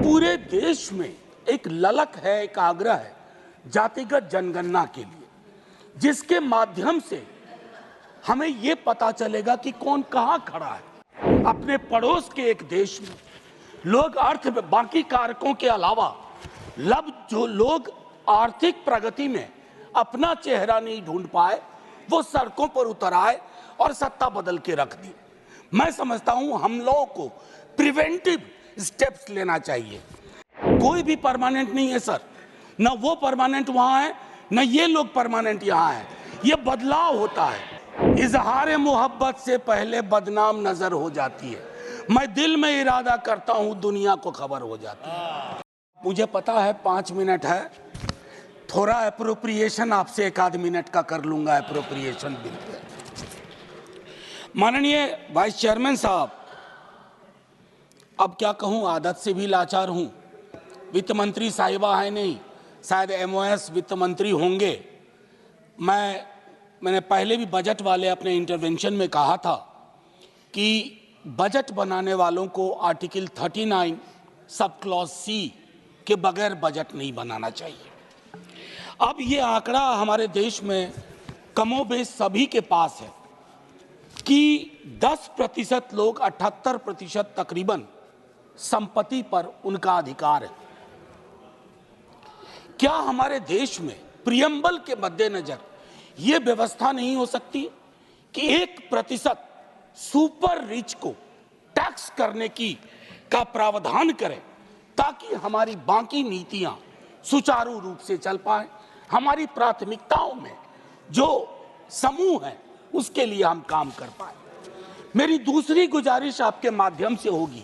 पूरे देश में एक ललक है, एक आग्रह है जातिगत जनगणना के लिए, जिसके माध्यम से हमें ये पता चलेगा कि कौन कहां खड़ा है। अपने पड़ोस के एक देश में लोग बाकी कारकों के अलावा जो लोग आर्थिक प्रगति में अपना चेहरा नहीं ढूंढ पाए, वो सड़कों पर उतर आए और सत्ता बदल के रख दी। मैं समझता हूं हम लोगों को प्रिवेंटिव स्टेप्स लेना चाहिए। कोई भी परमानेंट नहीं है सर, न वो परमानेंट वहां है, न ये लोग परमानेंट यहां है। ये बदलाव होता है। इजहार मोहब्बत से पहले बदनाम नजर हो जाती है। मैं दिल में इरादा करता हूं, दुनिया को खबर हो जाती है। मुझे पता है 5 मिनट है, थोड़ा अप्रोप्रिएशन आपसे 1 मिनट का कर लूंगा। अप्रोप्रिएशन बिल पे माननीय वाइस चेयरमैन साहब, अब क्या कहूं, आदत से भी लाचार हूं। वित्त मंत्री साहिबा है नहीं, शायद एमओएस वित्त मंत्री होंगे। मैंने पहले भी बजट वाले अपने इंटरवेंशन में कहा था कि बजट बनाने वालों को आर्टिकल 39 सब क्लॉज सी के बगैर बजट नहीं बनाना चाहिए। अब ये आंकड़ा हमारे देश में कमोबेश सभी के पास है कि 10% लोग 78% तकरीबन संपत्ति पर उनका अधिकार है। क्या हमारे देश में प्रियम्बल के मद्देनजर यह व्यवस्था नहीं हो सकती कि 1% सुपर रिच को टैक्स करने का प्रावधान करें, ताकि हमारी बाकी नीतियां सुचारू रूप से चल पाए। हमारी प्राथमिकताओं में जो समूह है उसके लिए हम काम कर पाए। मेरी दूसरी गुजारिश आपके माध्यम से होगी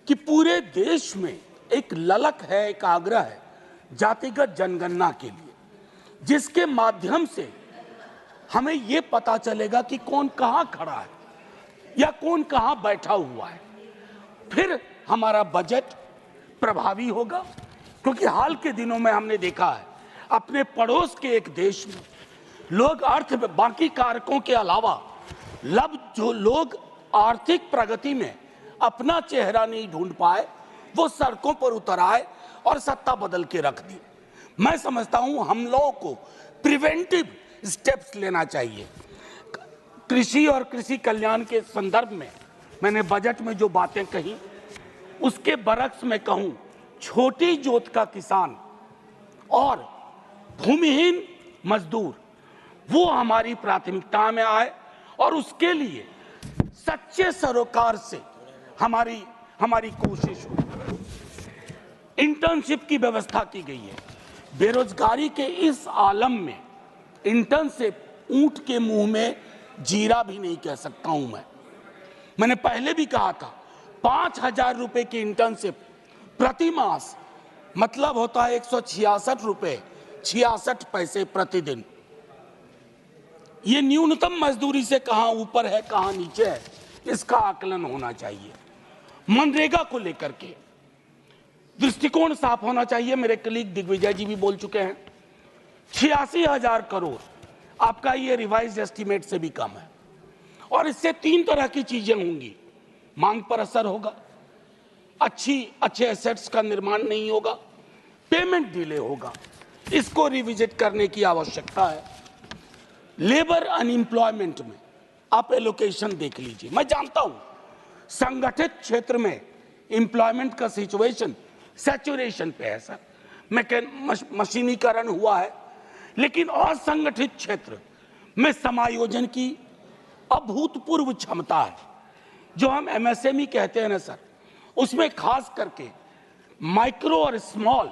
कि पूरे देश में एक ललक है, एक आग्रह है जातिगत जनगणना के लिए, जिसके माध्यम से हमें ये पता चलेगा कि कौन कहां खड़ा है या कौन कहां बैठा हुआ है। फिर हमारा बजट प्रभावी होगा, क्योंकि हाल के दिनों में हमने देखा है अपने पड़ोस के एक देश में लोग बाकी कारकों के अलावा जो लोग आर्थिक प्रगति में अपना चेहरा नहीं ढूंढ पाए, वो सड़कों पर उतर आए और सत्ता बदल के रख दी। मैं समझता हूं हम लोगों को प्रिवेंटिव स्टेप्स लेना चाहिए। कृषि और कृषि कल्याण के संदर्भ में मैंने बजट में जो बातें कही, उसके बरक्स में कहूं, छोटी जोत का किसान और भूमिहीन मजदूर वो हमारी प्राथमिकता में आए, और उसके लिए सच्चे सरोकार से हमारी कोशिश हो। इंटर्नशिप की व्यवस्था की गई है। बेरोजगारी के इस आलम में इंटर्नशिप ऊंट के मुंह में जीरा भी नहीं कह सकता हूं मैंने पहले भी कहा था 5,000 रुपए की इंटर्नशिप प्रति मास मतलब होता है 166 रुपए 66 पैसे प्रतिदिन। ये न्यूनतम मजदूरी से कहां ऊपर है कहां नीचे है, इसका आकलन होना चाहिए। मनरेगा को लेकर के दृष्टिकोण साफ होना चाहिए। मेरे कलीग दिग्विजय जी भी बोल चुके हैं, 86,000 करोड़ आपका ये रिवाइज एस्टीमेट से भी कम है, और इससे 3 तरह की चीजें होंगी। मांग पर असर होगा, अच्छे एसेट्स का निर्माण नहीं होगा, पेमेंट डिले होगा। इसको रिविजिट करने की आवश्यकता है। लेबर अनएम्प्लॉयमेंट में आप एलोकेशन देख लीजिए। मैं जानता हूं संगठित क्षेत्र में एम्प्लॉयमेंट का सिचुएशन सैचुरेशन पे है सर, मशीनीकरण हुआ है, लेकिन असंगठित क्षेत्र में समायोजन की अभूतपूर्व क्षमता है। जो हम एमएसएमई कहते हैं ना सर, उसमें खास करके माइक्रो और स्मॉल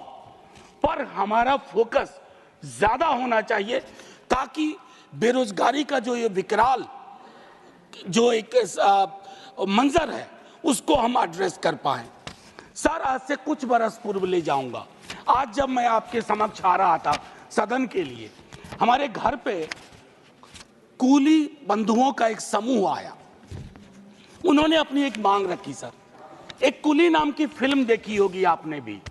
पर हमारा फोकस ज्यादा होना चाहिए, ताकि बेरोजगारी का जो ये विकराल जो एक मंजर है उसको हम एड्रेस कर पाए। सर, आज से कुछ बरस पूर्व ले जाऊंगा। आज जब मैं आपके समक्ष आ रहा था सदन के लिए, हमारे घर पे कूली बंधुओं का एक समूह आया। उन्होंने अपनी एक मांग रखी सर। एक कुली नाम की फिल्म देखी होगी आपने भी,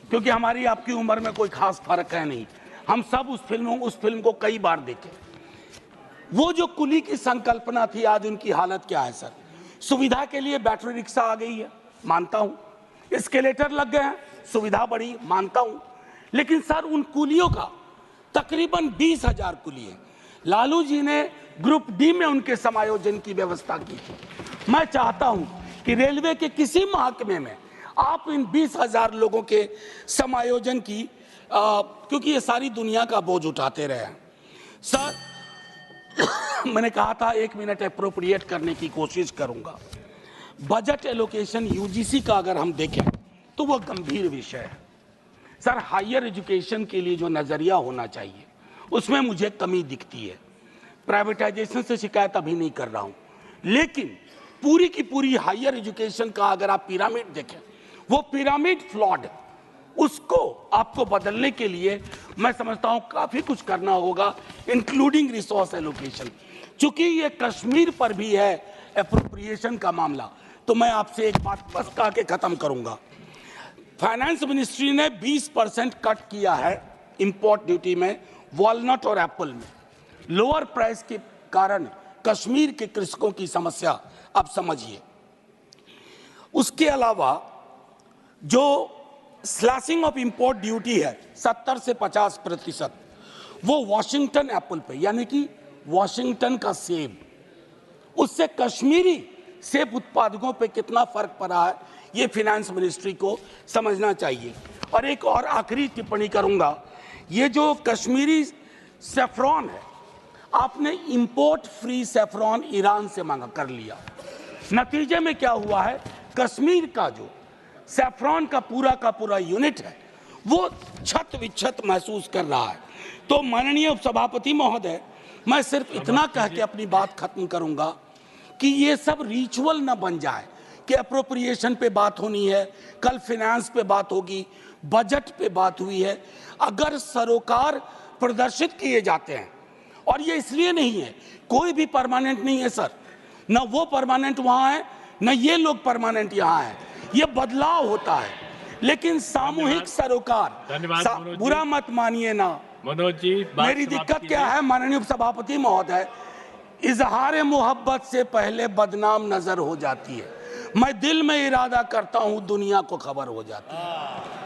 क्योंकि हमारी आपकी उम्र में कोई खास फर्क है नहीं, हम सब उस फिल्म को कई बार देखे। वो जो कुली की संकल्पना थी, आज उनकी हालत क्या है सर। सुविधा के लिए बैटरी रिक्शा आ गई है, मानता हूं, एस्केलेटर लग गए हैं, सुविधा बढ़ी, मानता हूं, लेकिन सर उन कुलियों का तकरीबन 20,000 कुली है। लालू जी ने ग्रुप डी में उनके समायोजन की व्यवस्था की थी। मैं चाहता हूं कि रेलवे के किसी महकमे में आप इन 20,000 लोगों के समायोजन की क्योंकि ये सारी दुनिया का बोझ उठाते रहे हैं। सर मैंने कहा था 1 मिनट एप्रोप्रिएट करने की कोशिश करूंगा। बजट एलोकेशन यूजीसी का अगर हम देखें तो वह गंभीर विषय है। सर हायर एजुकेशन के लिए जो नजरिया होना चाहिए उसमें मुझे कमी दिखती है। प्राइवेटाइजेशन से शिकायत अभी नहीं कर रहा हूं, लेकिन पूरी की पूरी हायर एजुकेशन का अगर आप पिरामिड देखें, वो पिरामिड फ्लॉड, उसको आपको बदलने के लिए मैं समझता हूं काफी कुछ करना होगा, इंक्लूडिंग रिसोर्स एलोकेशन। चूंकि ये कश्मीर पर भी है एप्रोप्रिएशन का मामला, तो मैं आपसे एक बात बस कह के खत्म करूंगा। फाइनेंस मिनिस्ट्री ने 20% कट किया है इंपोर्ट ड्यूटी में, वॉलनट और एप्पल में। लोअर प्राइस के कारण कश्मीर के कृषकों की समस्या अब समझिए। उसके अलावा जो स्लैशिंग ऑफ इंपोर्ट ड्यूटी है 70 से 50%, वो वॉशिंगटन एप्पल पे, यानी कि वॉशिंगटन का सेब, उससे कश्मीरी सेब उत्पादकों पे कितना फर्क पड़ा है ये फाइनेंस मिनिस्ट्री को समझना चाहिए। और एक और आखिरी टिप्पणी करूंगा, ये जो कश्मीरी सेफ्रॉन है, आपने इंपोर्ट फ्री सेफ्रॉन ईरान से मांगा कर लिया, नतीजे में क्या हुआ है, कश्मीर का जो सेफ्रॉन का पूरा यूनिट है वो छत विच्छत महसूस कर रहा है। तो माननीय उपसभापति महोदय, मैं सिर्फ इतना कह के अपनी बात खत्म करूंगा कि ये सब रिचुअल न बन जाए कि अप्रोप्रिएशन पे बात होनी है, कल फाइनेंस पे बात होगी, बजट पे बात हुई है। अगर सरोकार प्रदर्शित किए जाते हैं, और ये इसलिए नहीं है, कोई भी परमानेंट नहीं है सर, न वो परमानेंट वहां है न ये लोग परमानेंट यहाँ है, ये बदलाव होता है, लेकिन सामूहिक सरोकार, बुरा मत मानिए ना मनोज जी, मेरी दिक्कत क्या है माननीय उपसभापति महोदय, इजहार मोहब्बत से पहले बदनाम नजर हो जाती है। मैं दिल में इरादा करता हूं, दुनिया को खबर हो जाती है।